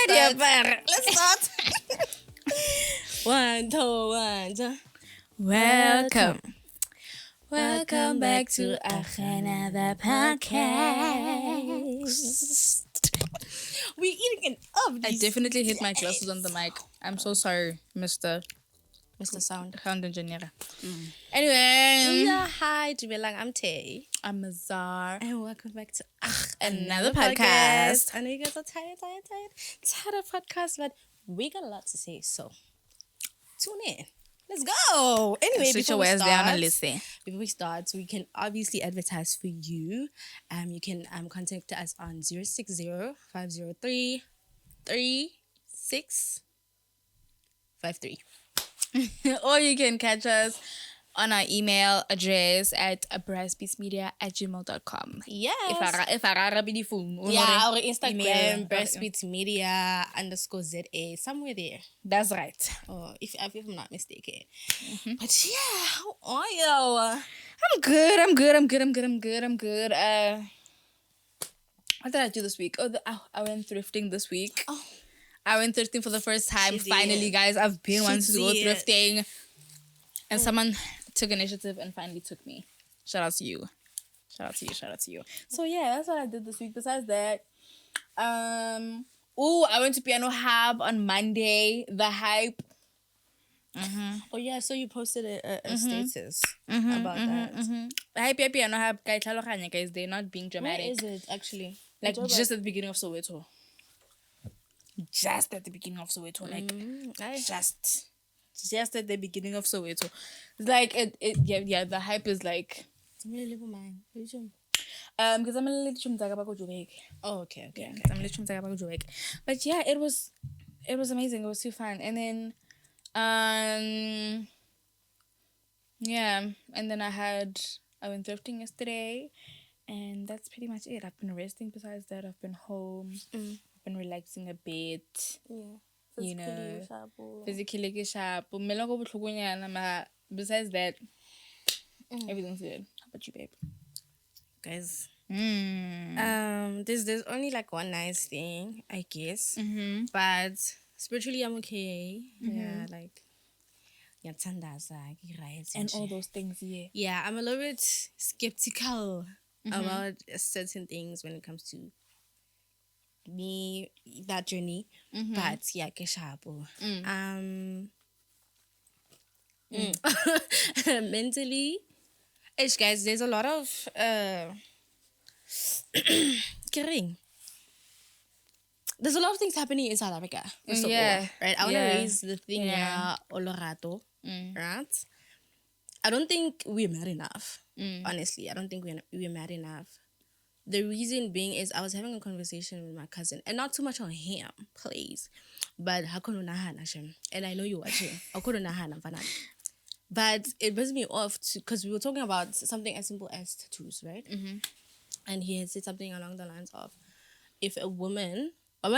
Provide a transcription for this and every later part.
start. Let's start. 1, 2, 1, 2. Welcome back to another podcast. We're eating an up. I definitely hit my glasses on the mic. I'm so sorry, Mr. Sound Engineer. Anyway, Yeah, hi, Jibelang. I'm Tay. I'm Azar. And welcome back to Another podcast. I know you guys are tired of podcasts, but we got a lot to say, so tune in. Let's go. Anyway, Switch your wares down and listen. Before we start, we can obviously advertise for you. You can contact us on 060-503-3653. Or you can catch us on our email address at BrassBeatsmedia@gmail.com. Yes. If I grab the phone. Yeah, our Instagram, Email. BrassBeats Media _ZA, somewhere there. That's right. Oh, if I'm not mistaken. But yeah, how are you? I'm good. What did I do this week? I went thrifting this week. Oh. I went thrifting for the first time. She did. Finally, guys, I've been wanting to go did. thrifting. And someone took initiative and finally took me. Shout out to you. So yeah, that's what I did this week. Besides that, I went to Piano Hub on Monday. The hype. Oh yeah, so you posted a status about that. Hype at Piano Hub, guys, they're not being dramatic. Where is it actually? Like just at the beginning of Soweto. Just at the beginning of Soweto. Just at the beginning of Soweto. It's like the hype is like Never mind. because I'm a little Joburg. Oh, okay. I'm a little Joburg. But yeah, it was amazing. It was too fun. And then and then I went thrifting yesterday, and that's pretty much it. I've been resting. Besides that, I've been home. I've been relaxing a bit. Yeah. You know, physically sharp. Besides that, everything's good. How about you, babe? Guys. There's only like one nice thing, I guess. But spiritually I'm okay. Yeah, like And all those things, yeah. Yeah, I'm a little bit skeptical about certain things when it comes to me, that journey. But yeah, keshapo. Mentally, guys, there's a lot of there's a lot of things happening in South Africa. First of all, right? I want to raise the thing Olorato, right? I don't think we're mad enough. Honestly, I don't think we're mad enough. The reason being is I was having a conversation with my cousin, and not too much on him, please. But and I know you're watching. But it brings me off because we were talking about something as simple as tattoos, right? And he had said something along the lines of, if a woman, so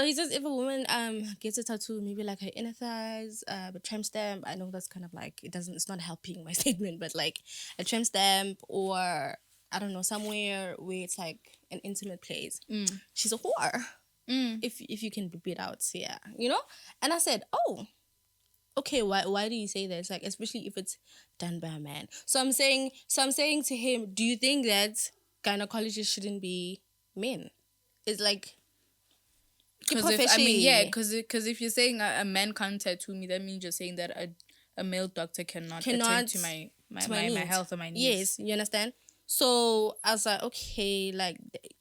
he says if a woman gets a tattoo, maybe like her inner thighs, a tramp stamp. I know that's kind of like it's not helping my statement, but like a tramp stamp, or I don't know, somewhere where it's like an intimate place. She's a whore. If you can beep it out, yeah, you know. And I said, oh, okay. Why do you say that? It's like, especially if it's done by a man. So I'm saying to him, do you think that gynecologists shouldn't be men? It's like, because if you're saying a man can't tattoo me, that means you're saying that a male doctor cannot attend to my health or my needs. Yes, you understand? So I was like, okay, like,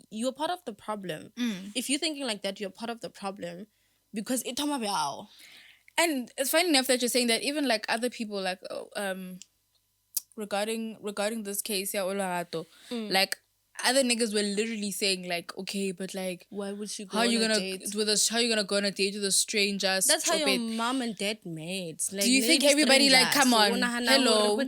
you're part of the problem. If you're thinking like that, you're part of the problem, because it's and it's funny enough that you're saying that. Even like other people, like regarding this case, like other niggas were literally saying like, okay, but like, why would she go how on you a gonna date? how you gonna go on a date with a stranger? That's how your mom and dad made. Like, do you think everybody like, come on, hello,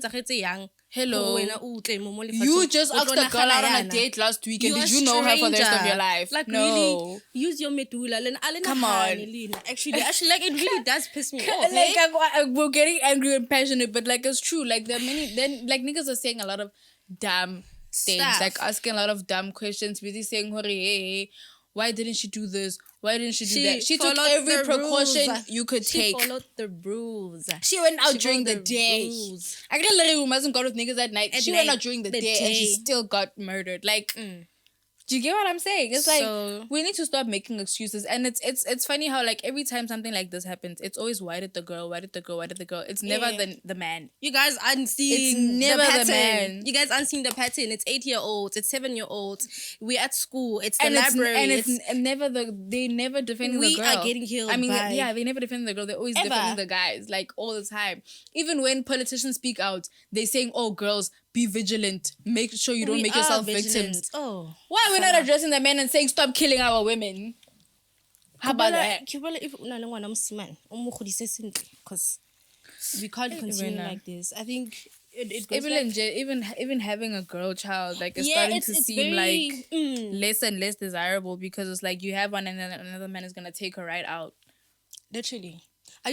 you just asked a girl out on a date last weekend. Did you know her for the rest of your life? Like, no. really, use your medulla. Come on. Actually, like, it really does piss me off. Like, we're getting angry and passionate, but like, it's true. Like, there are many. Then, like, niggas are saying a lot of dumb things, Stuff. like asking a lot of dumb questions, really saying, hey, why didn't she do this? Why didn't she do that? She took followed every the precaution rules. you could She take. followed the rules. She went out She during the followed day. rules. I can't let you mustn't go with niggas at night. She went out during the day and she still got murdered. Like, do you get what I'm saying? It's like we need to stop making excuses. And it's funny how like every time something like this happens, it's always why did the girl? It's never the man. You guys aren't seeing never the the pattern. man. You guys aren't seeing the pattern. It's 8-year-olds. It's 7-year-olds. We're at school. It's the And library. It's never they never defending the girl. We are getting killed. I mean, by they never defend the girl. They're always defending the guys, like all the time. Even when politicians speak out, they're saying, "Oh, girls, be vigilant. Make sure you don't make yourself victims." Oh, why are we not addressing the men and saying, "Stop killing our women"? How about that? Because we can't continue like this. I think it goes even having a girl child like is starting to seem like less and less desirable, because it's like you have one and then another man is gonna take her right out. Literally, I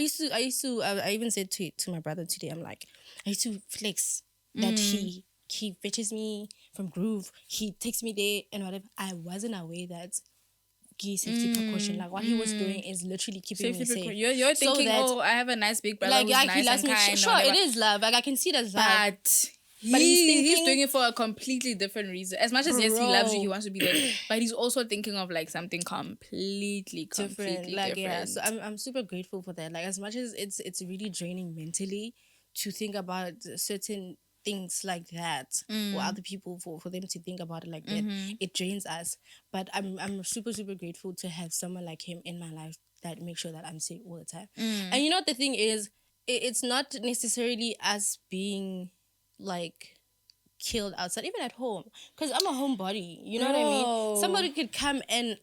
even said to my brother today, I'm like, I used to flex that he fetches me from Groove, he takes me there and whatever. I wasn't aware that safety precaution, like what he was doing is literally keeping me safe. You're thinking, so I have a nice big brother, like who's nice he loves and me. kind. Sure, it is love. Like I can see that's love. But he's doing it for a completely different reason. As much as yes, he loves you, he wants to be there, but he's also thinking of like something completely different. Like yeah, so I'm super grateful for that. Like as much as it's really draining mentally to think about certain things like that for other people, for them to think about it like that, it drains us. But I'm super grateful to have someone like him in my life that makes sure that I'm safe all the time. And you know what the thing is, it's not necessarily us being like killed outside, even at home, because I'm a homebody, you know what I mean. Somebody could come and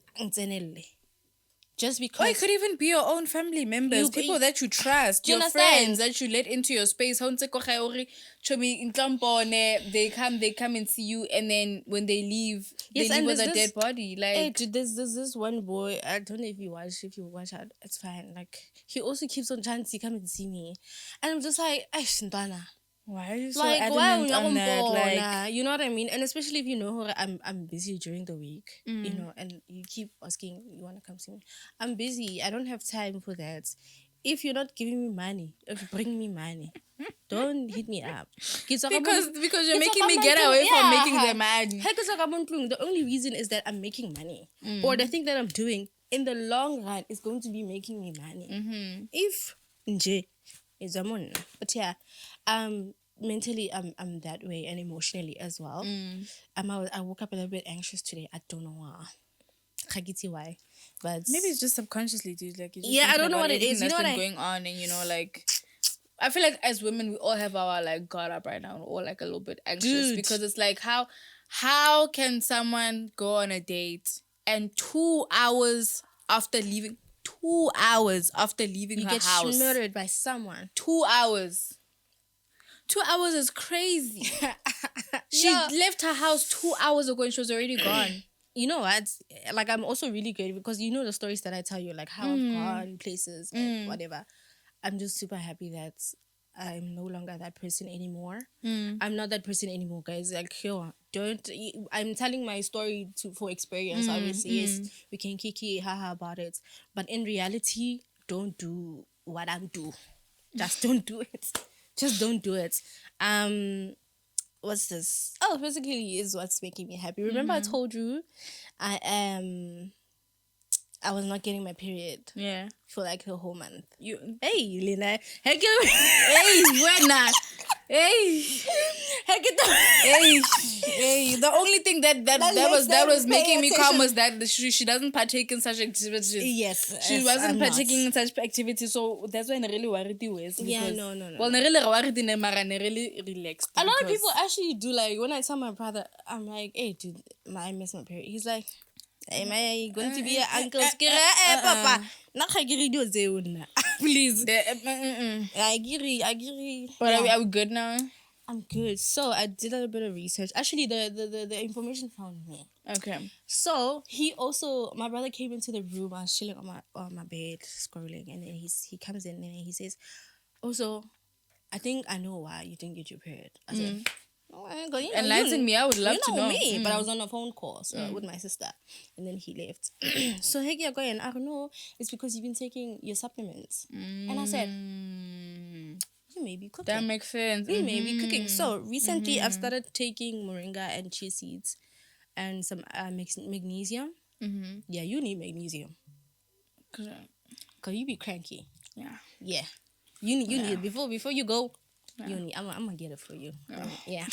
just because, or it could even be your own family members, people that you trust, your friends that you let into your space. They come and see you, and then when they leave, they leave with a dead body. Like there's this one boy, I don't know if you watch it, it's fine. Like he also keeps on trying to come and see me, and I'm just like, why are you so like, adamant on that? Like, you know what I mean? And especially if you know I'm busy during the week, you know, and you keep asking, you want to come see me? I'm busy. I don't have time for that. If you're not giving me money, if you bring me money, don't hit me up. Because you're making me get away from making them mad. The only reason is that I'm making money, or the thing that I'm doing in the long run is going to be making me money. If nje is a mon, but yeah, mentally I'm that way, and emotionally as well. I woke up a little bit anxious today. I don't know why, but maybe it's just subconsciously, dude. Like I don't know what it is. You know what going on, and you know, like I feel like as women we all have our like guard up right now, and all like a little bit anxious, because it's like how can someone go on a date and 2 hours after leaving her house get murdered by someone? 2 hours. 2 hours is crazy. She left her house 2 hours ago and she was already gone. You know what? Like, I'm also really grateful because you know the stories that I tell you, like how I've gone places and whatever. I'm just super happy that I'm no longer that person anymore. I'm not that person anymore, guys. Like, I'm telling my story for experience, obviously. Yes, we can kiki haha about it. But in reality, don't do what I'm doing. Just don't do it. Just don't do it. What's this? Oh, physically is what's making me happy. Remember I told you I was not getting my period. Yeah. For like the whole month. Hey, Lena. Hey, buena. Hey. Hey. The only thing that was making me calm was that she doesn't partake in such activities. Yes. She wasn't partaking in such activities, so that's why I really worried you. Yeah, no. Well, I really worried in I really relaxed. A lot of people actually do, like when I tell my brother, I'm like, hey dude, I miss my period. He's like, hey, am I going to be an uncle? Papa. Please. I agree. But are we good now? I'm good. So I did a little bit of research. Actually, the information found me. Okay. So my brother came into the room. I was chilling on my bed, scrolling, and then he comes in and he says, also, I think I know why you didn't get your period. I said, Enlighten me. I would love to know. me, but I was on a phone call with my sister, and then he left. So hey, I don't know. It's because you've been taking your supplements, and I said, you may be cooking. That makes sense. You may be cooking. So recently, I've started taking moringa and chia seeds, and some magnesium. Yeah, you need magnesium. Cause you be cranky. Yeah. You need it before you go. You need. I'm gonna get it for you. Yeah.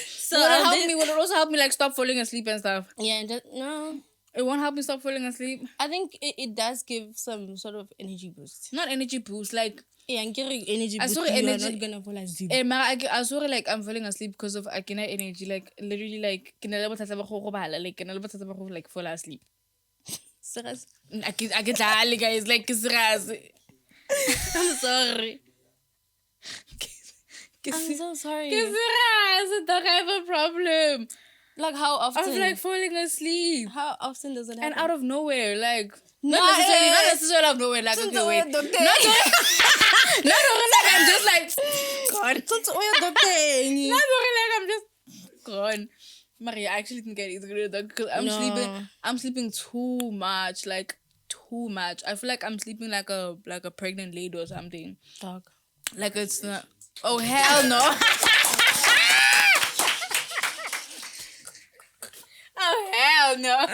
So Would it also help me like stop falling asleep and stuff? Yeah. No. It won't help me stop falling asleep. I think it does give some sort of energy boost. Not energy boost, like I'm getting energy boost. You're not gonna fall asleep. I saw like I'm falling asleep because of I can energy. Like literally, like like fall asleep. Serious? I get guys like serious. I'm sorry. I'm so sorry. I don't have a problem. Like how often? I was like falling asleep. How often does it happen? And out of nowhere, like not necessarily out of nowhere. Like okay, wait, not like I'm just like gone. Not like I'm just gone. Maria, I actually think I need to go to the doctor because I'm sleeping too much, like too much. I feel like I'm sleeping like a pregnant lady or something. Dog. Like it's not. Oh hell no. Oh hell no.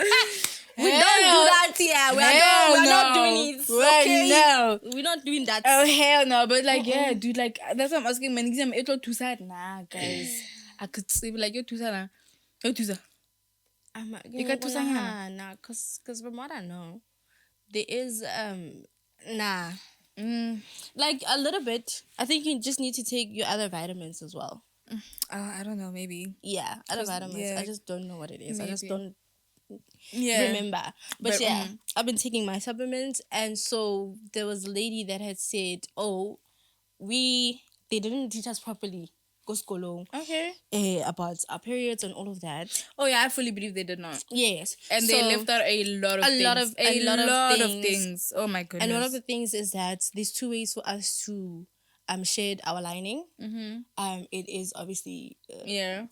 We don't do that here. We're not doing it. Okay? No. We're not doing that. Oh hell no. But like yeah, dude, like that's what I'm asking. Magnesium, it was too sad. Nah, guys. I could sleep like you're too sad. You're too sad. You got too sad. Nah, cause from what I know, there is nah. Like a little bit. I think you just need to take your other vitamins as well. I don't know, maybe. Yeah, other vitamins. Yeah. I just don't know what it is. Maybe. I just don't remember. But I've been taking my supplements, and so there was a lady that had said, "Oh, they didn't teach us properly." Okay. About our periods and all of that. Oh yeah, I fully believe they did not. Yes, and they left out a lot of things. Oh my goodness! And one of the things is that there's two ways for us to shed our lining. It is obviously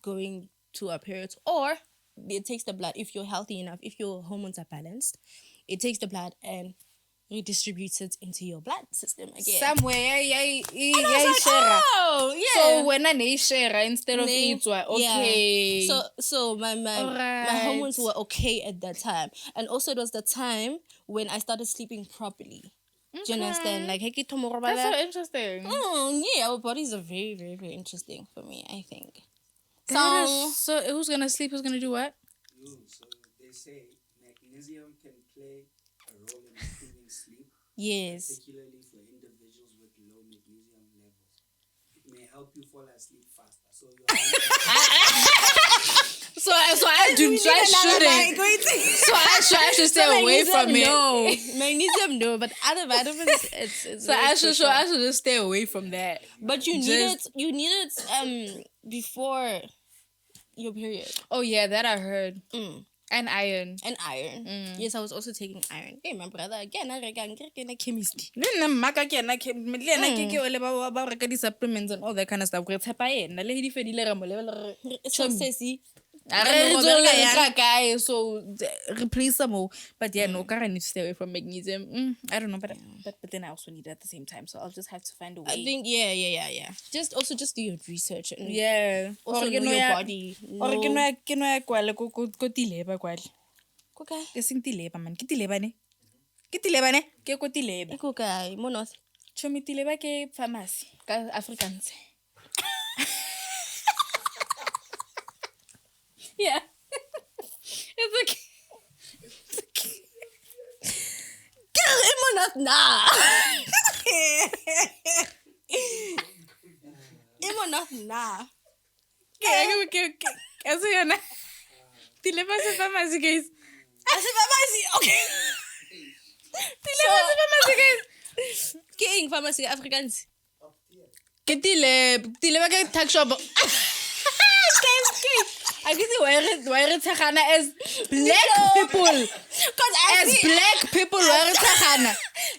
going to our periods, or it takes the blood. If you're healthy enough, if your hormones are balanced, it takes the blood and redistributes it into your blood system again. Somewhere, So when I share instead of Itwa, okay. Yeah. So my hormones were okay at that time, and also it was the time when I started sleeping properly. Okay. Do you understand? Like, that's so interesting. Yeah, our bodies are very, very, very interesting for me, I think. So who's gonna sleep? Who's gonna do what? So they say magnesium can play a role in improving sleep. Yes. Particularly for individuals with low magnesium levels. It may help you fall asleep faster. So I should stay away from it. No, magnesium no, but other vitamins it's I should just stay away from that. But you need it before your period. Oh yeah, that I heard. And iron. Yes, I was also taking iron. Hey, my brother, again, I reckon chemistry. Supplements and all that kind of stuff. So replace some more. But yeah, no, I need to stay away from magnesium. I don't know, but then I also need it at the same time. So I'll just have to find a way. I think yeah. Just do your research and also know your body. Or ke no ya kwala ko tileba kwala. Ko kae? Ke sing tileba man. Ke tileba ne? Ke ko tileba. Ko kae? Mo north. Chomi tileba ke pharmacy ka Afrikaans. Yeah. It's okay. Girl, I'm not nah. I'm not nah. Okay. Eso ya na. Tileba se pharmacy guys. As pharmacy, okay. Tileba se pharmacy guys. King pharmacy Afrikaans. Ke tileba ke tuck shop. I can see where it's as black people. Because as black people, where it's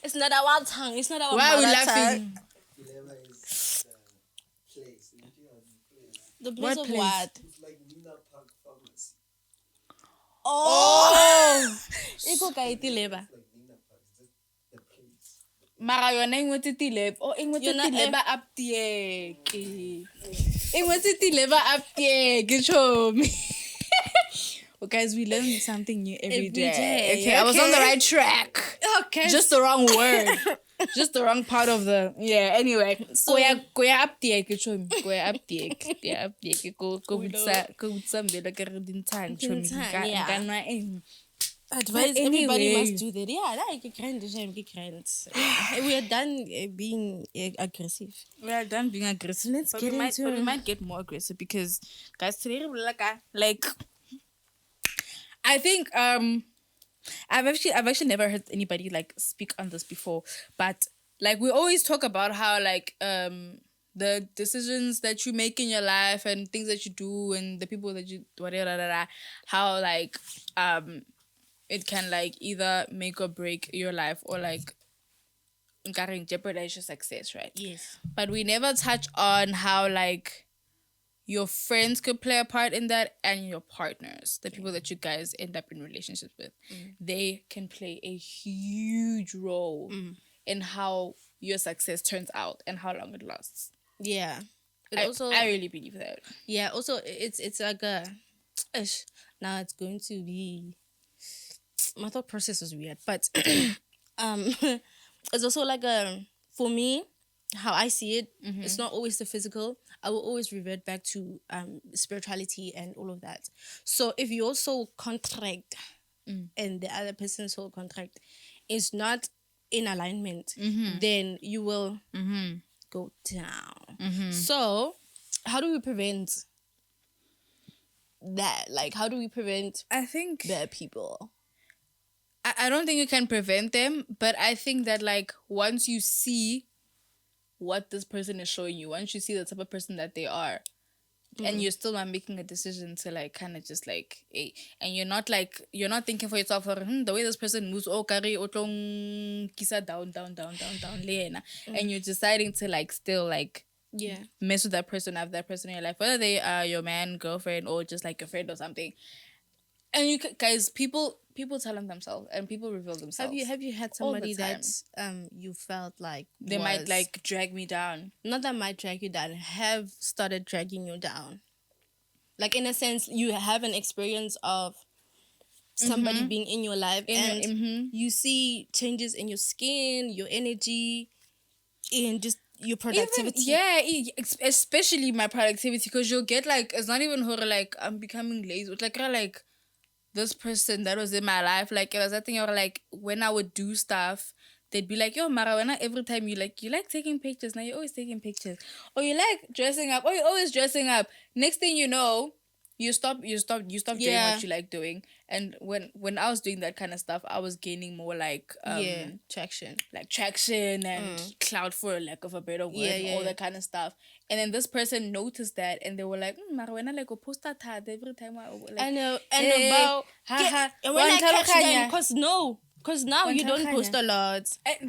it's not our tongue. It's not our Why are we mother laughing? Dilemma is place. The place What of place? what? It's like Nina Park Pharmacy. Oh! Iko ka itileba. It's like Nina Park. It's just the place. Mara yona e ngwetse tileb. Oh, e ngwetse Yona, tileba aptieke. E ngwetse tileba aptieke, chomi. Well, guys, we learn something new every day. Okay, I was on the right track. Okay. Just the wrong word. Just the wrong part of the anyway. So- Koya aptieke, chomi. Koya aptieke. Yeah, aptieke. Ko butsa mbele ka re dintshang, chomi. Dintshang, yeah. Nkanwa eng. Advise But everybody anyway. must do that. Yeah, that is grand. We are done being aggressive. We are done being aggressive. Let's but get we might, into but we it. might get more aggressive because, guys, today like I think I've actually never heard anybody like speak on this before, but like we always talk about how like the decisions that you make in your life and things that you do and the people that you whatever, how like it can like either make or break your life or like jeopardize your success, right? Yes. But we never touch on how like your friends could play a part in that and your partners, the people that you guys end up in relationships with. They can play a huge role in how your success turns out and how long it lasts. Yeah. It I really believe that. yeah, also it's like a now it's going to be my thought process was weird, but it's also like for me, how I see it, it's not always the physical. I will always revert back to spirituality and all of that. So if your soul contract and the other person's soul contract is not in alignment, then you will go down. So how do we prevent that? Like, how do we prevent I think bad people? I don't think you can prevent them, but I think that like once you see what this person is showing you, once you see the type of person that they are, and you're still not making a decision to like kind of just like and you're not thinking for yourself the way this person moves kari otlong kisa down le yena, and you're deciding to like still like mess with that person, have that person in your life, whether they are your man, girlfriend, or just like your friend or something. And you guys, people tell on themselves and people reveal themselves. Have you had all the somebody time. that you felt like They might like drag me down? not that might drag you down, have started dragging you down? Like in a sense, you have an experience of somebody being in your life and you see changes in your skin, your energy, in just your productivity. Especially my productivity, because you'll get like, it's not even her like I'm becoming lazy. It's like this person that was in my life, like it was that thing, or like when I would do stuff, they'd be like, yo, Mara, when every time you like taking pictures, now you're always taking pictures, or you like dressing up, or you're always dressing up. Next thing you know, you stop doing what you like doing. And when I was doing that kind of stuff, I was gaining more like traction and clout, for lack of a better word, and all that kind of stuff. And then this person noticed that, and they were like, Mara, when I like go post that every time I like, I know about when I catch them, because now you don't post a lot.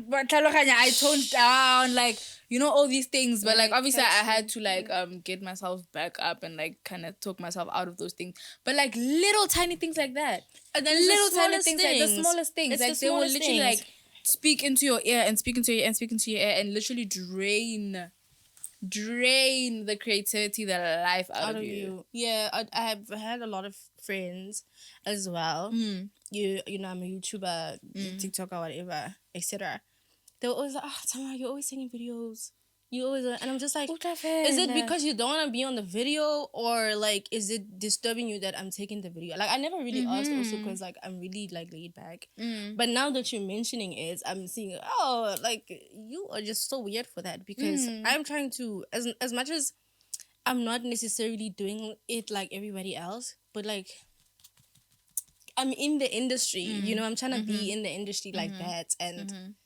But I toned down, like, you know, all these things. But like obviously I had to like get myself back up and like kind of talk myself out of those things. But like little tiny things like that. And then Little tiny things, like the smallest things. It's like the they will smallest literally things. like speak into your ear and speak into your ear and speak into your ear and literally drain the creativity, the life out of you. Yeah, I have had a lot of friends as well. You know, I'm a YouTuber, TikToker, whatever, etc. They were always like, Tamara, you're always taking videos. You always, and I'm just like, is it because you don't want to be on the video, or like, is it disturbing you that I'm taking the video? Like, I never really asked, also because like I'm really like laid back. But now that you're mentioning it, I'm seeing, like you are just so weird for that, because I'm trying to, as much as I'm not necessarily doing it like everybody else, but like I'm in the industry, you know, I'm trying to be in the industry like that, and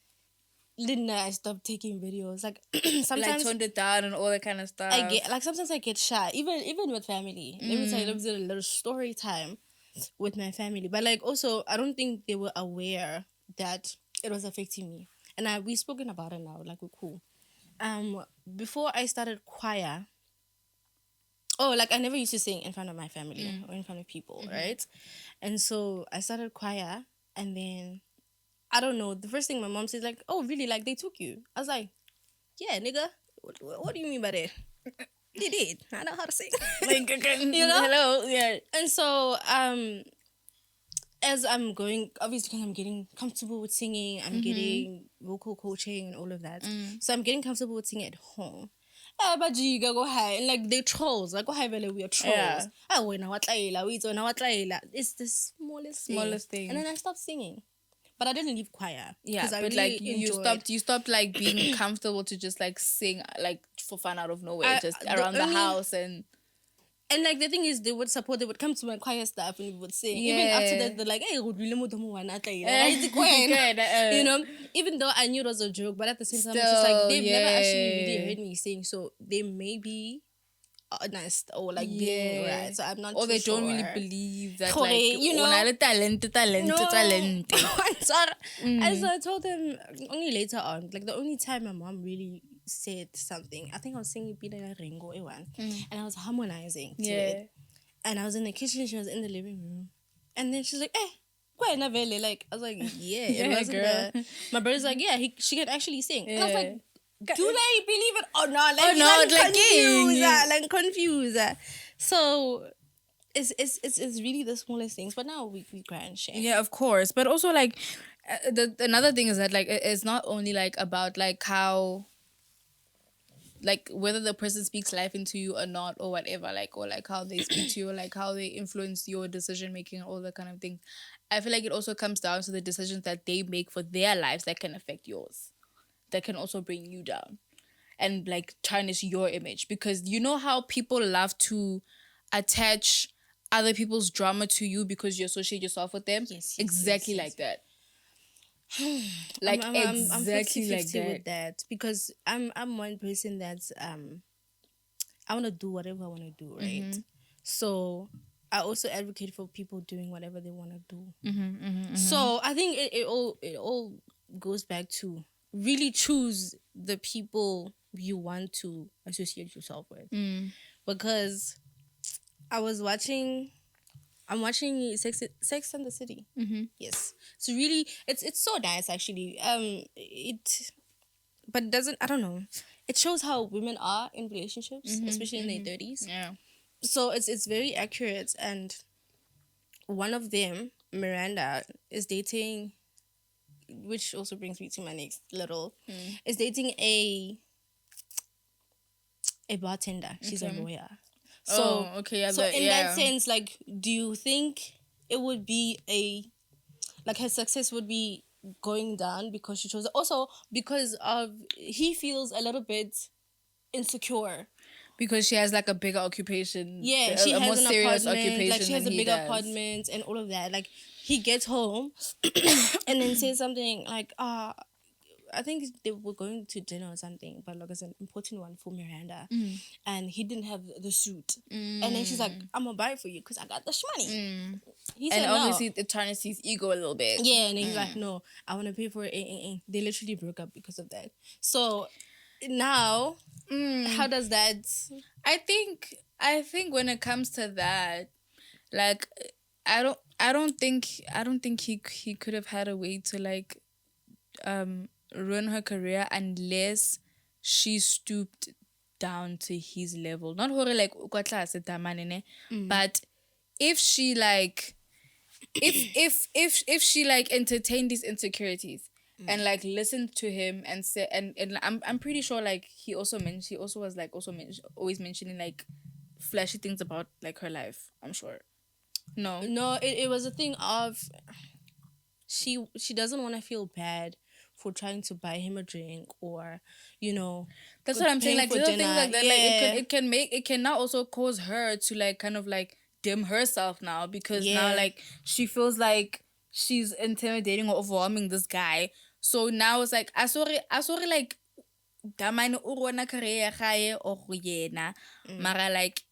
Linda, I stopped taking videos. Like sometimes like toned it down and all that kind of stuff. Sometimes I get shy, even with family. Let me tell you, there was a little story time with my family, but like also I don't think they were aware that it was affecting me. And we've spoken about it now. Like, we're cool. Before I started choir, Oh, like I never used to sing in front of my family or in front of people, right? And so I started choir, and then I don't know. The first thing my mom says, like, "Oh, really? Like they took you?" I was like, "Yeah, nigga. What do you mean by that?" They did. I know how to sing. Like, You know? hello, yeah. And so, as I'm going, obviously, because I'm getting comfortable with singing, I'm getting vocal coaching and all of that. So I'm getting comfortable with singing at home. But you go high, and like they're trolls. Like, go high, we are trolls. Yeah. Oh, when I what it's the smallest thing. And then I stopped singing, but I didn't leave choir. Yeah, 'cause I but really like you enjoyed- stopped like being comfortable to just like sing like for fun out of nowhere, just the around the only- house and like the thing is, they would support. They would come to my choir stuff and we would sing. Even after Yeah. that, they're like, "Hey, Good, you know." Even though I knew it was a joke, but at the same time, it's just like Still, they've never actually really yeah. heard me sing, so they may be honest or like being Yeah. right. So I'm not. Or too they don't really sure. believe that Gore, like you know? o na le talent. I'm sorry. And so I told them only later on, like the only time my mom really said something, I think I was singing Pina Ringo Ewan, and I was harmonizing to Yeah. it. And I was in the kitchen, she was in the living room. And then she's like, quite vele. Like, I was like, yeah, it Yeah, wasn't girl. my brother's like, yeah, she can actually sing. And I was Yeah. like, do they believe it or not? Like, Oh, no, like like, confused. So it's really the smallest things. But now we grand share. Yeah, of course. But also like another thing is that like it's not only like about like how like whether the person speaks life into you or not or whatever, like or like how they speak to you, or like how they influence your decision making and all that kind of thing. I feel like it also comes down to the decisions that they make for their lives that can affect yours, that can also bring you down and like tarnish your image, because you know how people love to attach other people's drama to you because you associate yourself with them. Yes, Exactly yes. like that. Like I'm exactly 50-50 like that. with that, because I'm one person that's I want to do whatever I want to do, right? So I also advocate for people doing whatever they want to do. So I think it all goes back to really choose the people you want to associate yourself with, because I'm watching Sex and the City. Yes, so really, it's so nice actually. But it doesn't. I don't know. It shows how women are in relationships, especially in their 30s. Yeah. So it's very accurate. And one of them, Miranda, is dating, which also brings me to my next little, is dating a bartender. She's a lawyer. So okay. Yeah, so in that sense, like, do you think it would be like her success would be going down because she chose it? Also because of he feels a little bit insecure. because she has like a bigger occupation. Yeah, a she more has an serious apartment. occupation Like she has a than he bigger does. apartment and all of that. Like he gets home and then says something like, I think they were going to dinner or something, but like it's an important one for Miranda, and he didn't have the suit, and then she's like, "I'm gonna buy it for you because I got the money." He said And no. obviously it tarnishes his ego a little bit. Yeah, and he's like, "No, I want to pay for it." They literally broke up because of that. So now, how does that? I think when it comes to that, like I don't think he could have had a way to like ruin her career unless she stooped down to his level. Not hore like kwa tlase tamane ne, but if she like if she like entertained these insecurities and like listened to him and said and I'm pretty sure like he also was like always mentioning like flashy things about like her life, I'm sure. No, It was a thing of she doesn't want to feel bad for trying to buy him a drink, or that's what I'm saying, paying like for little things dinner. like that. Yeah. Like it can now also cause her to like kind of like dim herself now, because now Yeah. like she feels like she's intimidating or overwhelming this guy. So now it's like I saw like damane o rona career ya gae or go yena, mara like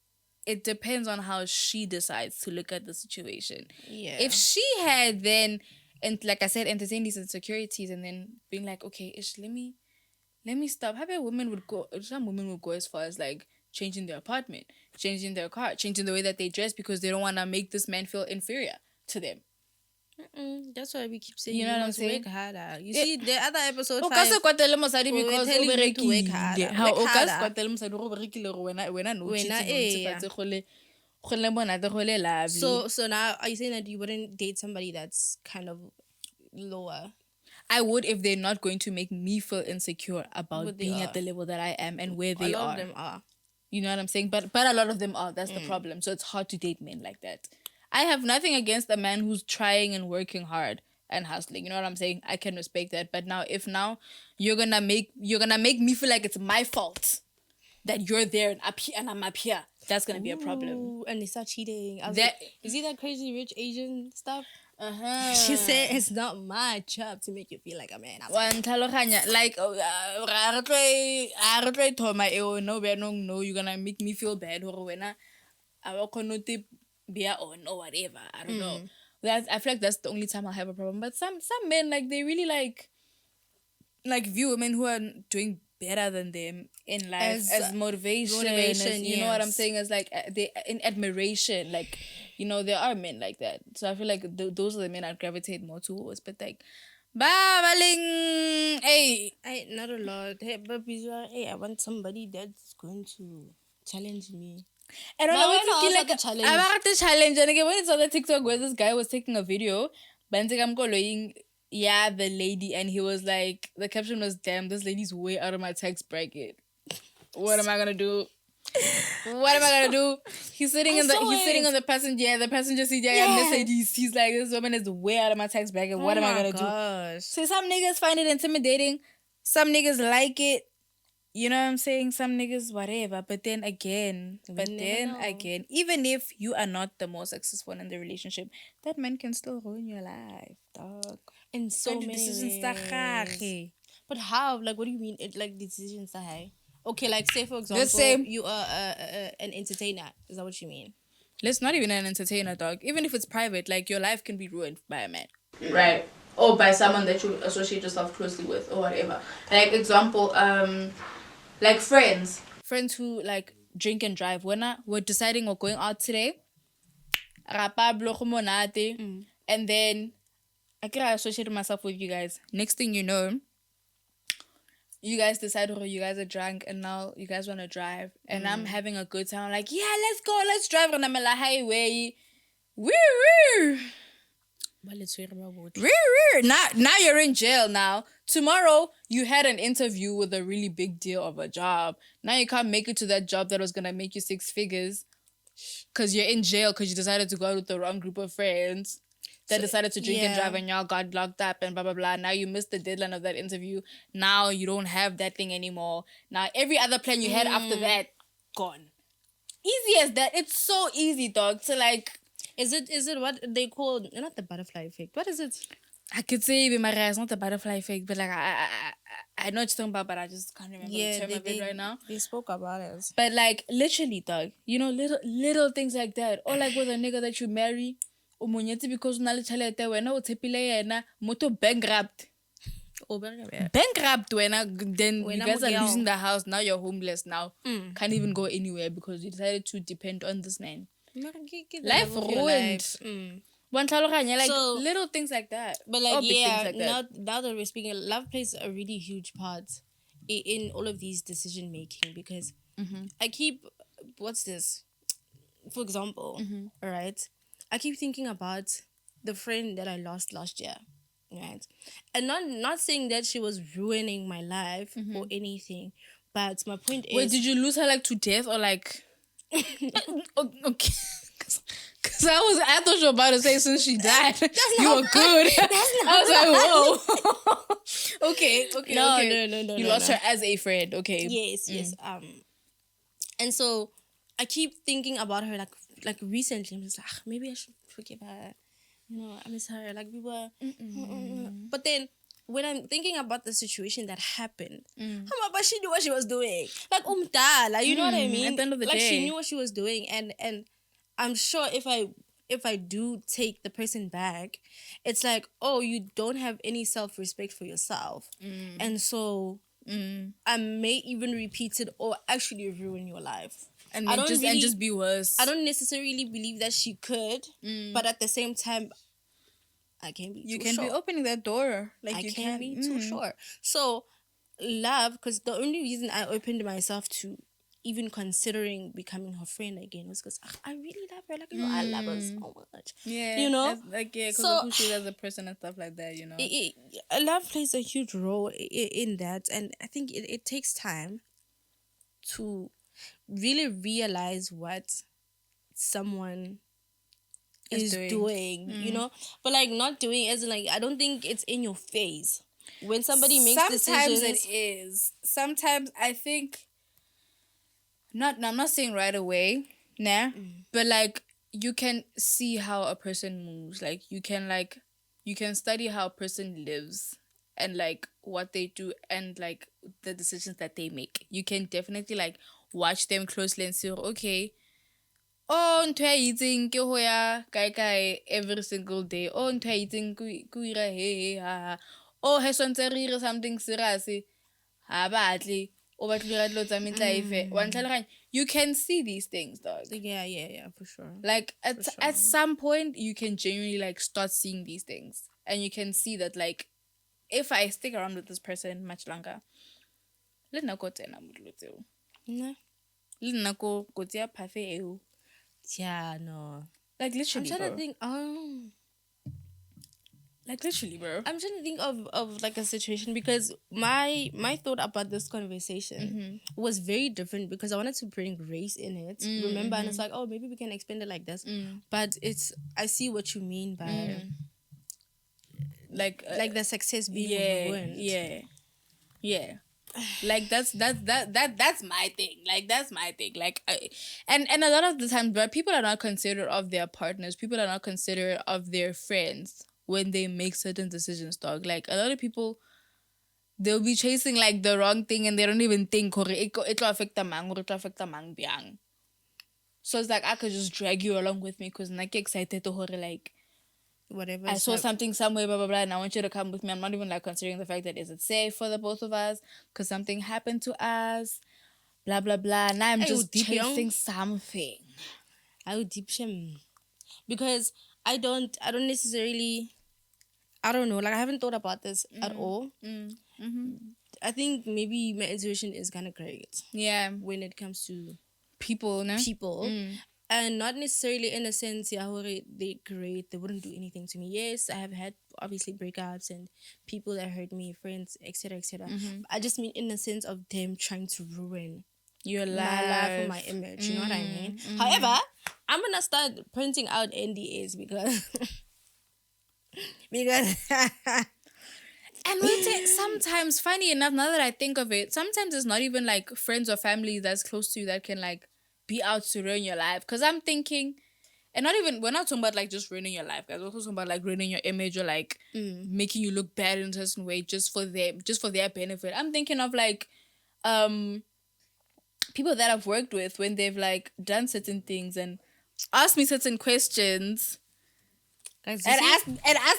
it depends on how she decides to look at the situation. Yeah. If she had then, and like I said, entertained these insecurities and then being like, okay, let me stop. Some women would go as far as like changing their apartment, changing their car, changing the way that they dress because they don't want to make this man feel inferior to them. That's why we keep saying You know what I'm must saying? work harder. You see, the other episode O ka 5, se kwatele mosadi we were because o telling you to work berekile. harder. Ha, Work o ka se harder. kwatele mosadi gore o berekile gore wena no Wena, cheating, no eh, ntshefatse go le monate, go le lovely. So now, are you saying that you wouldn't date somebody that's kind of lower? I would if they're not going to make me feel insecure about But they being are. at the level that I am and where A they lot are. of them are. You know what I'm saying? But a lot of them are. That's the problem. So it's hard to date men like that. I have nothing against a man who's trying and working hard and hustling. You know what I'm saying? I can respect that. But now, if you're gonna make me feel like it's my fault that you're there and up here and I'm up here, that's gonna be a problem. Ooh, and they start cheating. I was That- like, you see that crazy rich Asian stuff? Uh-huh. She said it's not my job to make you feel like a man. I was like, One tlhaloganya, like a re tlo thoma eo no beanong no you're gonna make me feel bad gore wena a wa kgone te bear on or whatever. I don't know. I feel like that's the only time I'll have a problem. But some men, like, they really like view women who are doing better than them in life as motivation, as, you know what I'm yes. saying, as like they in admiration, like, you know, there are men like that. So I feel like those are the men I'd gravitate more towards. But like, babaling, hey, not a lot. Hey, but hey, I want somebody that's going to challenge me. I don't But know. when I was Like at the challenge- I got the challenge, and again, when it's on the TikTok where this guy was taking a video, I'm going, yeah, the lady, and he was like, the caption was, "Damn, this lady's way out of my tax bracket. What am I gonna do? What am I gonna do?" He's sitting on the passenger seat. Yeah, Mercedes. He's like, this woman is way out of my tax bracket. What am I gonna do? So some niggas find it intimidating. Some niggas like it. You know what I'm saying? Some niggas, whatever. But then again, even if you are not the most successful in the relationship, that man can still ruin your life, dog. In so Don't do many decisions tsa ways. gage. But how? Like, what do you mean? It like decisions are high. Okay, like say for example, Let's say- you are an entertainer. Is that what you mean? Let's not even an entertainer, dog. Even if it's private, like, your life can be ruined by a man. Right. Or by someone that you associate yourself closely with or whatever. Like, example, like friends who like drink and drive. We're deciding we're going out today, and then I can associate myself with you guys. Next thing you know, you guys decide, oh, you guys are drunk and now you guys want to drive, and I'm having a good time. I'm like, yeah, let's go, let's drive on the highway. Woo! Now you're in jail now. Tomorrow, you had an interview with a really big deal of a job. Now you can't make it to that job that was going to make you 6 figures because you're in jail because you decided to go out with the wrong group of friends that decided to drink and drive, and y'all got locked up and blah, blah, blah. Now you missed the deadline of that interview. Now you don't have that thing anymore. Now every other plan you had after that, gone. Easy as that. It's so easy, dog, to like... Is it what they call, not the butterfly effect? What is it? I could say it's not the butterfly effect, but like I know what you're talking about, but I just can't remember the term of it right now. They spoke about it. But like literally, dog, you know, little things like that. Or like with a nigga that you marry, because moto bankrupt. Bankrupt then you guys are losing the house. Now you're homeless now. Can't even go anywhere because you decided to depend on this man. Life ruined. Like So- little things like that. But Or like, big yeah, things like that. now that we're speaking, love plays a really huge part in all of these decision making, because I keep, what's this? For example, all right, I keep thinking about the friend that I lost last year, right? And not saying that she was ruining my life or anything, but my point is, Wait, did you lose her like to death or like? Okay. Because I thought you were about to say since she died, you were good. I was like, whoa. Okay. No, You lost her as a friend. Okay. yes. And so I keep thinking about her like recently. I'm just like, maybe I should forgive her. You know, I miss her. Like, we were. But then when I'm thinking about the situation that happened, but she knew what she was doing. Like, umdala, you know what I mean? At the end of the like, day. she knew what she was doing, and I'm sure if I do take the person back, it's like, oh, you don't have any self-respect for yourself, and so may even repeat it or actually ruin your life. And I then don't and just be worse. I don't necessarily believe that she could, but at the same time, I can't be You too can sure. be opening that door. Like I you can't can be too sure. So, love, because the only reason I opened myself to even considering becoming her friend again was because I really love her. Like, I love her so much. Yeah. You know? Like, yeah, because So- of who she is as a person and stuff like that, you know? Love plays a huge role in that. And I think it takes time to really realize what someone is doing, you know, but like not doing as in like I don't think it's in your face when somebody makes Sometimes decisions. it is. Sometimes I think I'm not saying right away, nah. But like you can see how a person moves. Like you can study how a person lives and like what they do and like the decisions that they make. You can definitely like watch them closely and say, okay, oh, ntho ya itseng ke ho ya kae every single day. Oh, ntho ya itseng ke ira he ha. Oh, he swantse re ire something serious. Ha batle. O batla go ira dilo tsa metlaefe. Wa ntlhaloganya. You can see these things, dog. Yeah, for sure. Like at some point you can genuinely like start seeing these things. And you can see that like if I stick around with this person much longer, le nna ko tsena mo dilo tseo. Nah. Le nna ko kotsi ya phafe eo. Yeah, no. Like literally, I'm trying bro. to think. Like literally, bro. I'm trying to think of like a situation because my thought about this conversation was very different because I wanted to bring race in it. Remember, and it's like, oh, maybe we can explain it like this. But I see what you mean by like the success being ruined. Yeah. Like that's my thing. Like that's my thing. Like and a lot of the times, but people are not considerate of their partners. People are not considerate of their friends when they make certain decisions, dog. Like a lot of people, they'll be chasing like the wrong thing and they don't even think it will affect the mang or it will affect the mang biang. So it's like I could just drag you along with me because I'm like excited to like Whatever. I saw something somewhere, blah, blah, blah, and I want you to come with me. I'm not even like considering the fact that is it safe for the both of us because something happened to us, blah, blah, blah. Now I'm just chasing something. I would deep shame because I don't necessarily, I don't know, like I haven't thought about this at all. I think maybe my intuition is kind of great. Yeah. When it comes to people, no? People. And not necessarily in a sense, yeah, they're great, they wouldn't do anything to me. Yes, I have had obviously breakups and people that hurt me, friends, etc., etc. I just mean in the sense of them trying to ruin your life, my life or my image. You know what I mean? However, I'm gonna start printing out NDAs because and we'll take sometimes, funny enough, now that I think of it, sometimes it's not even like friends or family that's close to you that can like be out to ruin your life. Because I'm thinking, and not even, we're not talking about like just ruining your life, guys. We're also talking about like ruining your image or like making you look bad in a certain way just for them, just for their benefit. I'm thinking of like people that I've worked with when they've like done certain things and asked me certain questions. And ask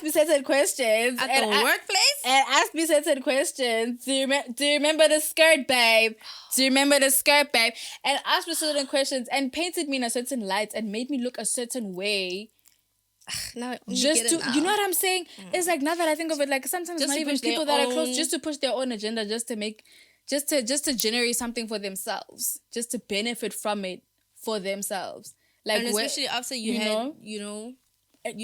me certain questions at the workplace. And ask me certain questions. Do you remember the skirt, babe? Do you remember the skirt, babe? And asked me certain questions and painted me in a certain light and made me look a certain way. Now, just to, you know what I'm saying? It's like now that I think of it, like sometimes just not even people that are close, just to push their own agenda, just to generate something for themselves, just to benefit from it for themselves. Like, and especially after you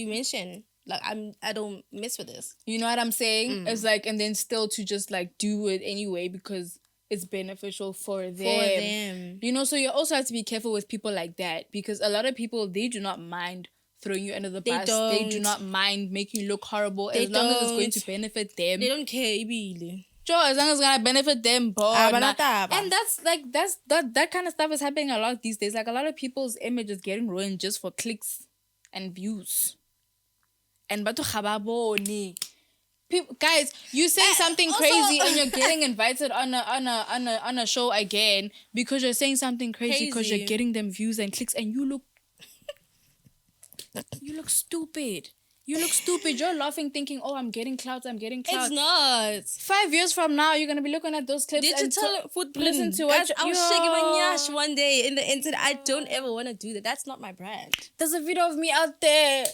mentioned, like, I don't mess with this. You know what I'm saying? It's like, and then still to just like do it anyway because it's beneficial for them. You know, so you also have to be careful with people like that because a lot of people, they do not mind throwing you under the bus. They do not mind making you look horrible as long as it's going to benefit them. They don't care, really. Sure, as long as it's gonna benefit them, and that kind of stuff is happening a lot these days. Like a lot of people's image is getting ruined just for clicks and views. And but people, guys, you say something crazy and you're getting invited on a show again because you're saying something crazy because you're getting them views and clicks and you look stupid. You look stupid. You're laughing, thinking, "Oh, I'm getting clouds. I'm getting clouds." It's not. 5 years from now, you're gonna be looking at those clips Digital and footprint. listen to Guys, what I was shaking my nyash one day in the internet. I don't ever want to do that. That's not my brand. There's a video of me out there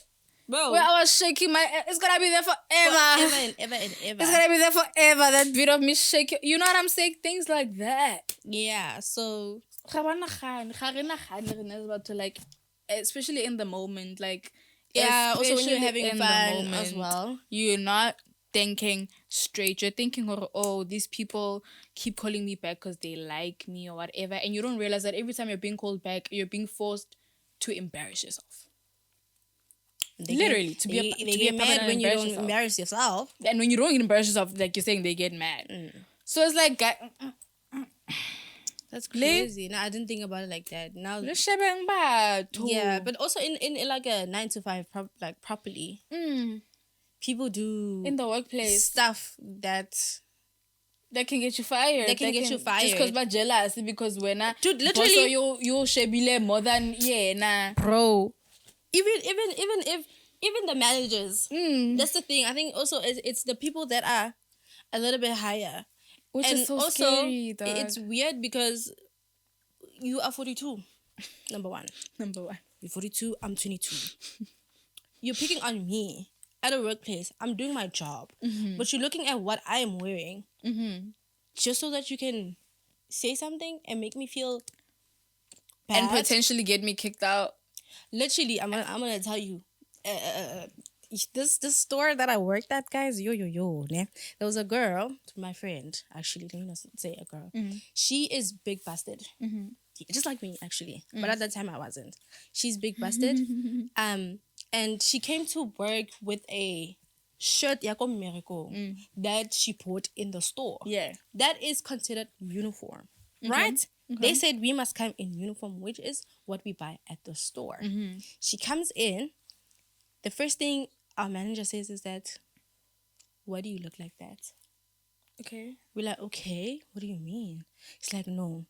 Bro. where I was shaking my. It's gonna be there forever. Forever and ever and ever. It's gonna be there forever. That video of me shaking. You know what I'm saying? Things like that. Yeah, so Ga ba nagane, ga re nagane re na le batho, like, especially in the moment, like. yeah, also when you're especially having in the fun as moment, well. You're not thinking straight. You're thinking, oh, these people keep calling me back because they like me or whatever. And you don't realize that every time you're being called back, you're being forced to embarrass yourself. Literally, to be a mad puppet when and you don't yourself. embarrass yourself. And when you don't embarrass yourself, like you're saying, they get mad. So it's like, That's crazy. No, I didn't think about it like that. Now, le shebeng batho. yeah, but also in like a 9 to 5, like properly, people do In the workplace, stuff that that can get you fired. That can get you fired. Just because we're jealous. Because we're not. Dude, literally- you shebile more than, yeah, nah. bro. Even the managers. That's the thing. I think also it's the people that are a little bit higher. Which And is so also, scary, dog. it's weird because you are 42, number one. Number one. You're 42, I'm 22. You're picking on me at a workplace. I'm doing my job. But you're looking at what I am wearing just so that you can say something and make me feel bad. And potentially get me kicked out. Literally, I'm gonna tell you. This store that I worked at, guys, ne? There was a girl, my friend, actually, let me not say a girl. She is big busted. Just like me, actually. But at that time, I wasn't. She's big busted. And she came to work with a shirt that she bought in the store. Yeah. That is considered uniform, right? They said we must come in uniform, which is what we buy at the store. She comes in. The first thing our manager says is that, why do you look like that? Okay. We're like, okay, what do you mean? It's like, no,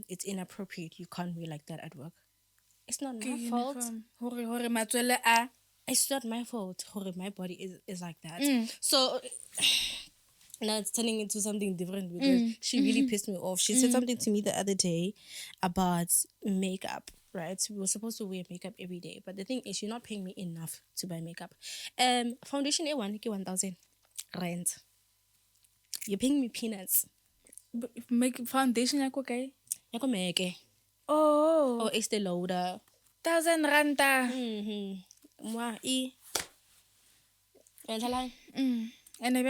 it's inappropriate. You can't wear like that at work. It's not my fault. Hore matswele a. It's not my fault. My body is like that. So now it's turning into something different because she really pissed me off. She said something to me the other day about makeup. Right, we were supposed to wear makeup every day, but the thing is, you're not paying me enough to buy makeup. Foundation A1, 1,000 rand. You're paying me peanuts. Make foundation like okay. Yako meke. Oh. Or Estee Lauder. 1,000 ranta. Mwa e. And every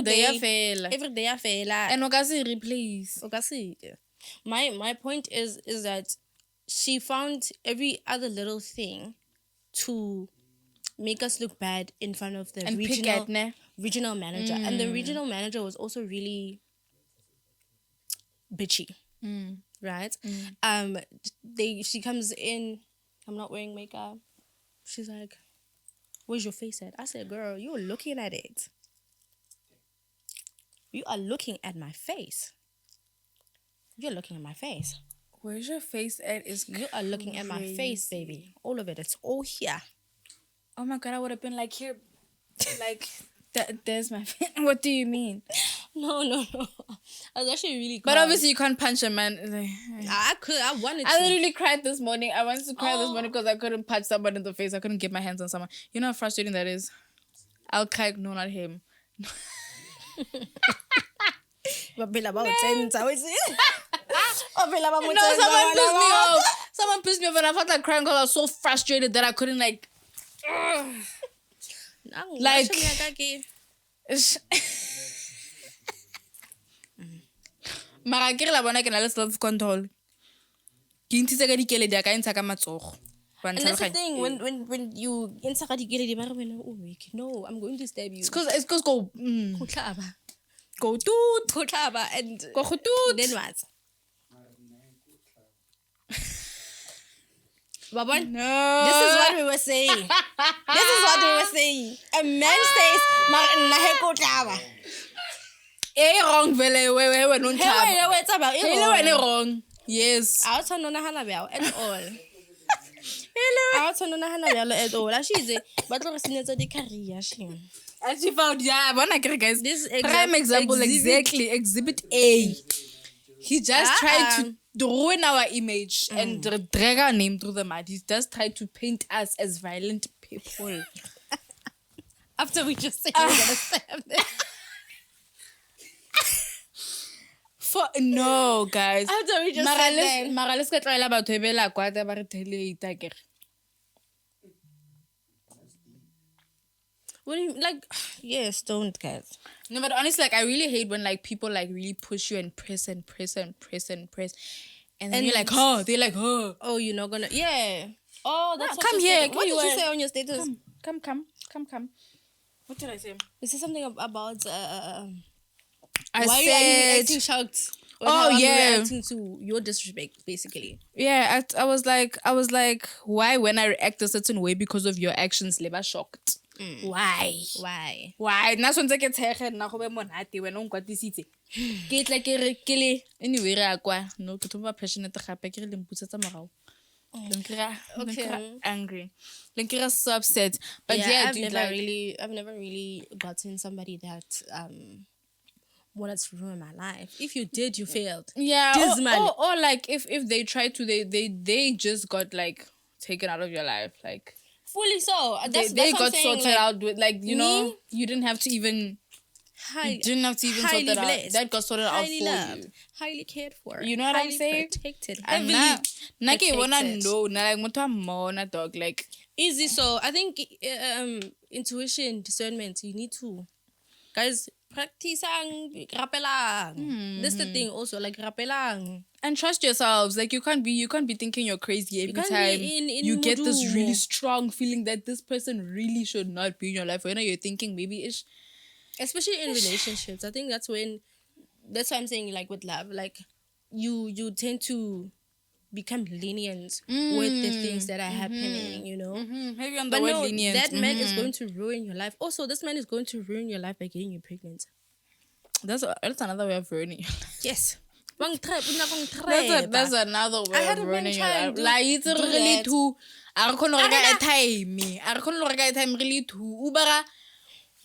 day ya fela. Every day I fail. And o ka se replace. My point is that she found every other little thing to make us look bad in front of the And regional manager. And the regional manager was also really bitchy. Right? She comes in, I'm not wearing makeup. She's like, where's your face at? I said, girl, you're looking at it. You are looking at my face. You're looking at my face. Where's your face at? You are looking at my face, baby. All of it. It's all here. Oh my God, I would have been like, here. Like, there's my face. What do you mean? No. I was actually really But calm. obviously you can't punch a man. Like, I wanted to. I literally cried this morning. I wanted to cry this morning because I couldn't punch someone in the face. I couldn't get my hands on someone. You know how frustrating that is? I'll cry. No, not him. No, someone pissed me off and I felt like crying because I was so frustrated that I couldn't like mara ke re la bona ke na le self control ke ntse ka dikeledi ka ntsha ka matsogo. And that's the thing, when you inside no, I'm going to stab you. It's cause go go toot and go toot. Then what? Babon, No. this is what we were saying. A man says, Wrong vele we no ntaba. it's about Hele wena wrong. Yes. I was not at all. I want to know at all. She's a but look, the career. And she found, yeah, one guys. This Prime example, exactly. Exhibit A. He just tried to ruin our image and drag our name through the mud. He just tried to paint us as violent people. After we just said we're gonna stab them. No, guys. After we just said that. Mara let's get right about Hebela Quata Bartele. What do you like? Yes, don't guys. No, but honestly, like I really hate when like people like really push you and press and press and press and press, and then you're like, oh, they're like, oh, you're not gonna, yeah. Oh, that's what come here. What did you say on your status? Come. What did I say? You said something about I why said, are you acting shocked? Oh, yeah. Reacting to your disrespect, basically. Yeah, I was like, why when I react a certain way because of your actions, leba shocked. Why? Nna swantse ke tshege nna go be monate wena o nkwatisitse. Ke tla ke re ke le anyway re a kwa no ke thoba passionate gape ke re le mputsetsa morao. Okay. Angry. Lenkira so upset. But yeah, I've never really gotten somebody that wanted to ruin my life. If you did, you failed. Yeah. Or like if they try to they just got like taken out of your life, like fully so. That's they what got I'm saying, sorted like, out with, like, you know, you didn't have to even sort that out. That got sorted out for you. Highly cared for. You know what I'm saying? Protected. And now ke wanna know, like motho mona dog, like easy. So I think intuition, discernment, you need to, guys, practice rapelang. This is the thing also, like rapelang. And trust yourselves. Like you can't be thinking you're crazy every time you get this really strong feeling that this person really should not be in your life. Or, you know, you're thinking maybe it's, especially in relationships. I think that's why I'm saying, like with love, like you tend to become lenient with the things that are happening, you know. Maybe on the word lenient. That man is going to ruin your life. Also, this man is going to ruin your life by getting you pregnant. That's another way of ruining your life. Yes. That's another way of ruining your life. Like it's really too. I can't look time really too. Uber.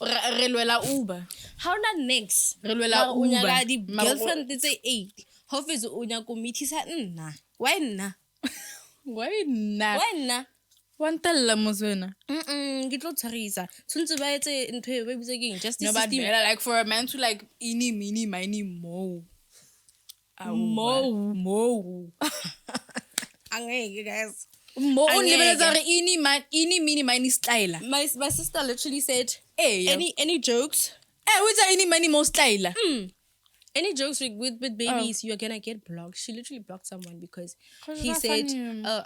Uber. How not next? Reluela Uber. The girlfriend is 8. How is unya ko meetisa nna? Why nna? Why not? Why nna? Wantella moswena. Ke tlo tshwarisa. Tshwantse ba etse ntho e ba bitse keng justice system. system. But like for a man to like eeny meeny miny mo. Mo. Angeke guys. Mo only eeny meeny miny style. My sister literally said, hey, any jokes? What's any money more style? Any jokes with babies, you're gonna get blocked. She literally blocked someone because he said,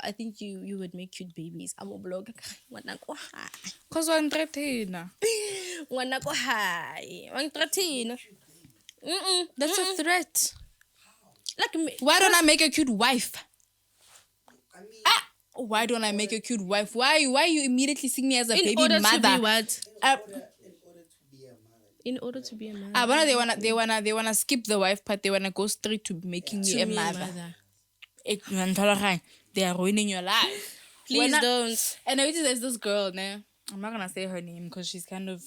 I think you would make cute babies. I will block. Cause one threaten. That's a threat. Like, why don't I make a cute wife? I mean, why don't I make a cute wife? Why you immediately see me as a baby mother? In order to be what? in order to be a mother. In order to be a mother. They wanna skip the wife part. They wanna go straight to making me a mother. They are ruining your life. Please don't. And there's this girl, nah, I'm not gonna say her name because she's kind of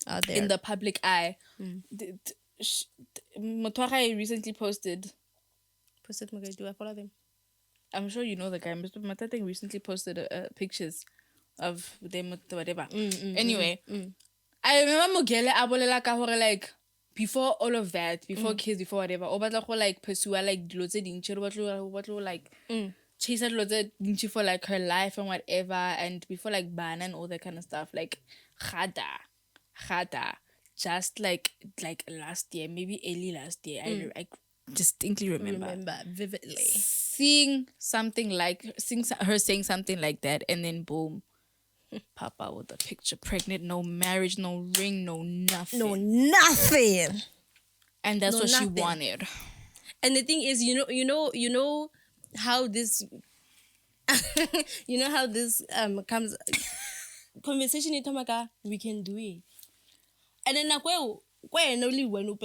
out there in the public eye. Motwara recently posted. Do I follow them? I'm sure you know the guy. But Matata recently posted pictures of them, whatever. Anyway, I remember Mugele abolela ka hore like before all of that, before kids, before whatever, o batla go like pursue like dilo tse dintsi, o batla like chase dilo tse dintsi for like her life and whatever, and before like bana and all that kind of stuff, like Khada, just like last year, maybe early last year, I distinctly remember vividly seeing her saying something like that, and then boom, Papa with the picture, pregnant, no marriage, no ring, no nothing. And that's what she wanted. And the thing is, you know how this you know how this comes conversation in Tomaka, we can do it. And then only when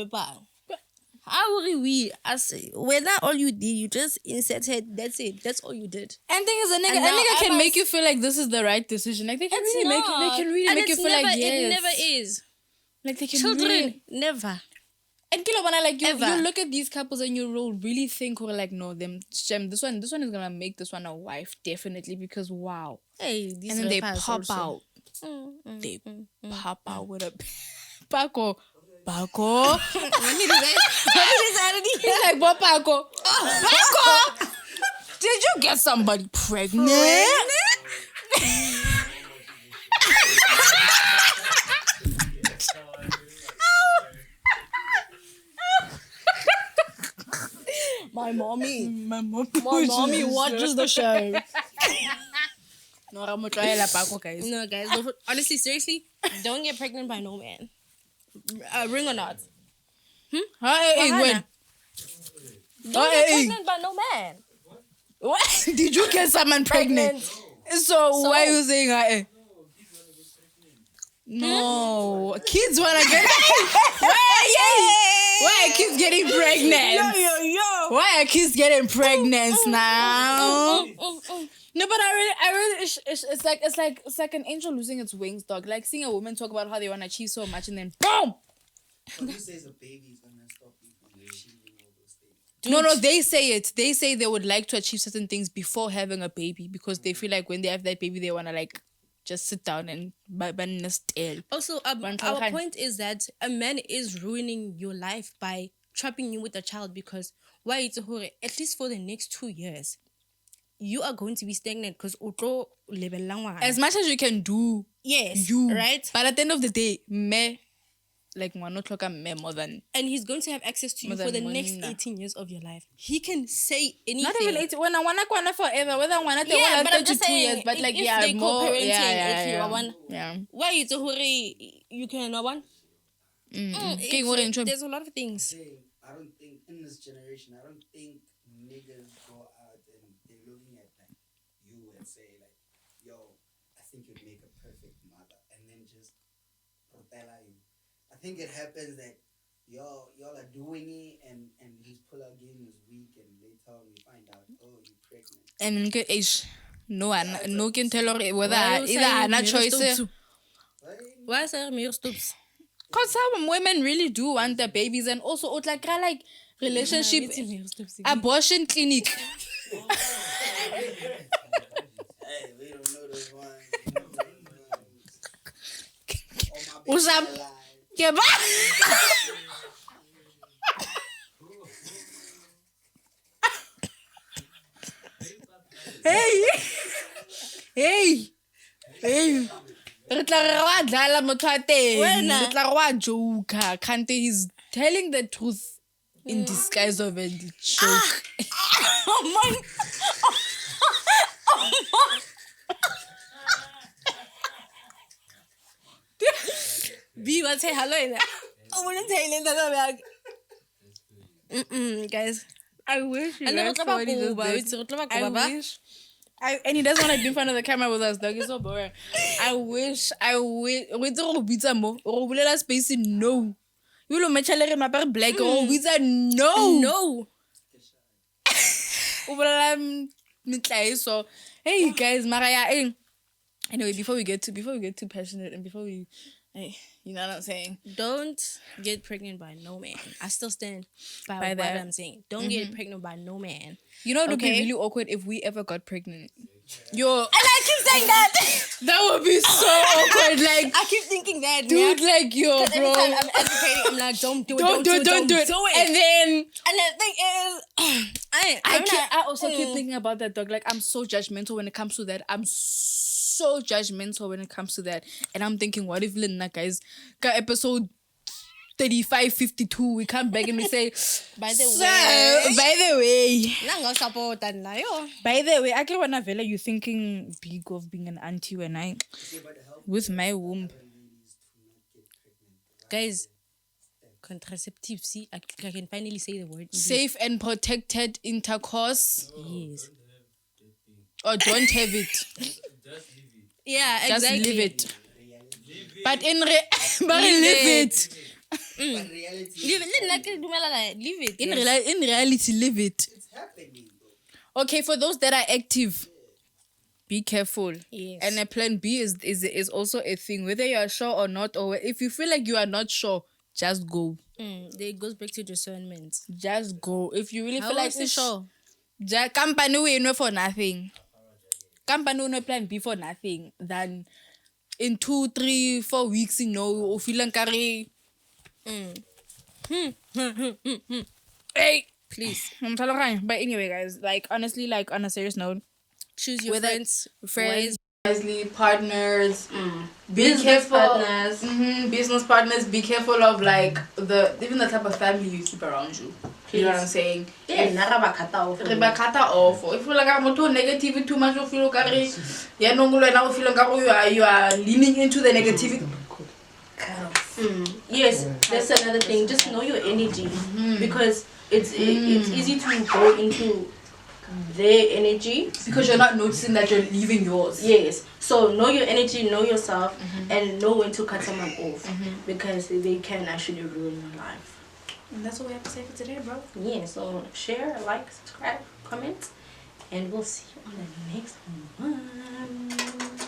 How are we? As whether all you did, you just inserted. That's it. That's all you did. And thing is, a And nigga now I can make must- you feel like this is the right decision. Like they can It's really make not. they can really And make you it's feel never, like yes. it never is. Like they can Children really. never. And kilo bana, like you Ever. look at these couples and you will really think we're like, no, them Shem, this one is gonna make this one a wife, definitely, because wow. Hey, these And then they rappers pop also. out. Mm. They pop out with a Paco. Paco. What did he say? He's like, what Paco? Paco! Did you get somebody pregnant? My mommy. My mom. My mommy watches the show. No, I'm gonna try Paco, guys. No, guys. Honestly, seriously, don't get pregnant by no man. Ring or not. Hey, Wahana. when? Don't get pregnant by no man. What? Did you get someone pregnant? So why are you saying hey? No, kids wanna get. Why are kids getting pregnant? Yo. Why are kids getting pregnant now? No, but I really, it's like an angel losing its wings, dog. Like seeing a woman talk about how they want to achieve so much and then boom. Who says a baby is gonna stop you from achieving all those things? No, they say it. They say they would like to achieve certain things before having a baby because they feel like when they have that baby, they want to like just sit down and still. Also, our point is that a man is ruining your life by trapping you with a child because why it's a hurry, at least for the next 2 years, you are going to be stagnant because As much as you can do, yes, you right? But at the end of the day, like me more than And he's going to have access to you More for the than next Mona. 18 years of your life. He can say anything. not even 80. When I wanna forever, whether I wanna Yeah, but I'm just 32 saying, years, but like if yeah, they more co-parenting, yeah, if you yeah, are one, yeah. why it's a hurry, you can have one. There's a lot of things. Saying, I don't think in this generation, I don't think niggas go out and they're looking at like you and say like, yo, I think you'd make a perfect mother, and then just propella you. I think it happens that y'all are doing it and his pull-out game is weak and later on you find out, oh, you're pregnant. And in good age, no one can tell her whether Why you either saying I'm not Mira choice. Stoops? Right? Why is there Mira Stoops? Cause some women really do want their babies, and also like relationship, It's Mira Stoops. abortion clinic. Hey, we don't know those ones. All my babies Usam. alive. Yeah, but hey. Re tla re wa dlala motho a teng. Wena. Re tla re wa joker. Kante he's telling the truth in disguise of a joke. Oh my. B, what's say hello in there? I wouldn't tell you that. Guys. I wish you And then guys saw what he just did. I wish. And he doesn't want to be in front of the camera with us, dog. It's so boring. I wish. Wait till we beat some more. Or we let us space in no. You will make a mapper black. Or we said no. No. So hey guys, Maria. Anyway, before we get too passionate and before we, you know what I'm saying? Don't get pregnant by no man. I still stand by what that. I'm saying. Don't get pregnant by no man. You know, it would be Okay. really awkward if we ever got pregnant. Yo, And I keep saying that. that would be so awkward. Like, I keep thinking that, dude, yeah. like yo, Every bro. time I'm advocating, I'm like, don't do it, Don't do it. And then And the thing is, I also keep thinking about that, dog. Like, I'm so judgmental when it comes to that. I'm so judgmental when it comes to that. And I'm thinking, what if Lina, guys, got episode 35, 52, we come back and we say, by the "So, way, by the way, I can wanna vela you thinking big of being an auntie when I with my womb. guys, contraceptive. See, I can finally say the word. Safe and protected intercourse. Yes. Or don't have it. Yeah, Just exactly. live it. But live it. But reality Leave is it. happening. Leave it. In reality, live it. It's happening though. Okay, for those that are active, be careful. Yes. And a plan B is also a thing, whether you are sure or not, or if you feel like you are not sure, just go. It goes back to discernment. Just go. If you really How feel like is it sure? company we know for nothing. Company no plan B for nothing. Then in 2, 3, 4 weeks, you feel like carry. Hey, Please but anyway, guys, like honestly, like on a serious note, choose your whether friends. wisely, partners, be Business careful. partners. Business partners. Be careful of like even the type of family you keep around you. You know what I'm saying? Yeah, Rebakata off. If you like I'm too negative too much, you feel carry. Yeah, no, now feel like you are leaning into the negativity. Yes, that's another thing. Just know your energy because it's easy to go into their energy Because you're not noticing that you're leaving yours. Yes. So know your energy, know yourself, and know when to cut someone off because they can actually ruin your life. And that's what we have to say for today, bro. Yeah. So share, like, subscribe, comment, and we'll see you on the next one.